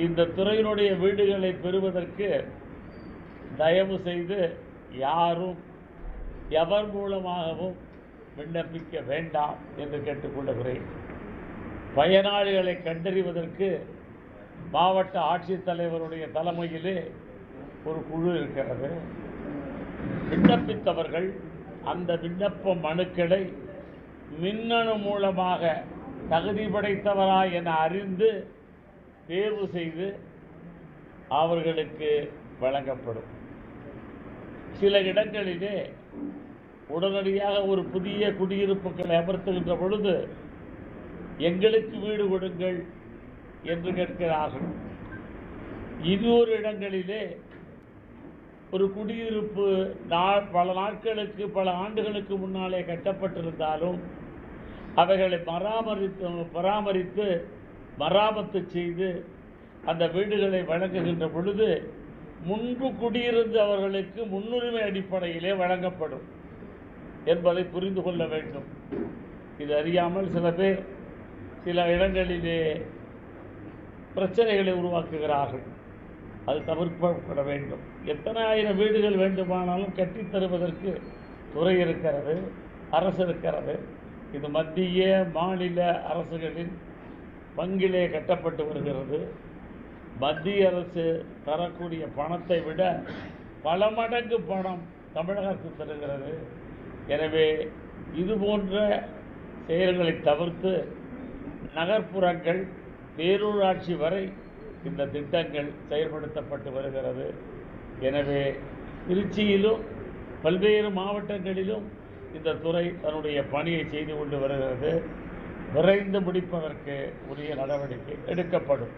இந்த துறையினுடைய வீடுகளை பெறுவதற்கு தயவு செய்து யாரும் எவர் மூலமாகவும் விண்ணப்பிக்க வேண்டாம் என்று கேட்டுக்கொள்கிறேன். பயனாளிகளை கண்டறிவதற்கு மாவட்ட ஆட்சித்தலைவருடைய தலைமையிலே ஒரு குழு இருக்கிறது. விண்ணப்பித்தவர்கள் அந்த விண்ணப்ப மனுக்களை மின்னணு மூலமாக தகுதி படைத்தவரா என அறிந்து தேர்வு செய்து அவர்களுக்கு வழங்கப்படும். சில இடங்களிலே உடனடியாக ஒரு புதிய குடியிருப்புகளை அமர்த்துகின்ற பொழுது எங்களுக்கு வீடு கொடுங்கள் என்று கேட்கிறார்கள். இன்னொரு இடங்களிலே ஒரு குடியிருப்பு பல நாட்களுக்கு பல ஆண்டுகளுக்கு முன்னாலே கட்டப்பட்டிருந்தாலும் அவைகளை பராமரித்து மராமத்து செய்து அந்த வீடுகளை வழங்குகின்ற பொழுது முன்பு குடியிருந்தவர்களுக்கு முன்னுரிமை அடிப்படையிலே வழங்கப்படும் என்பதை புரிந்து கொள்ள வேண்டும். இது அறியாமல் சில பேர் சில இடங்களிலே பிரச்சனைகளை உருவாக்குகிறார்கள். அது தவிர்க்கப்பட வேண்டும். எத்தனை ஆயிரம் வீடுகள் வேண்டுமானாலும் கட்டித் தருவதற்கு துறை இருக்கிறது, அரசு இருக்கிறது. இது மத்திய மாநில அரசுகளின் பங்கிலே கட்டப்பட்டு வருகிறது. மத்திய அரசு தரக்கூடிய பணத்தை விட பல மடங்கு பணம் தமிழக அரசு தருகிறது. எனவே இது போன்ற செயல்களை தவிர்த்து நகர்ப்புறங்கள் பேரூராட்சி வரை இந்த திட்டங்கள் செயல்படுத்தப்பட்டு வருகிறது. எனவே திருச்சியிலும் பல்வேறு மாவட்டங்களிலும் இந்த துறை தன்னுடைய பணியை செய்து கொண்டு வருகிறது. விரைந்து முடிப்பதற்கு உரிய நடவடிக்கை எடுக்கப்படும்.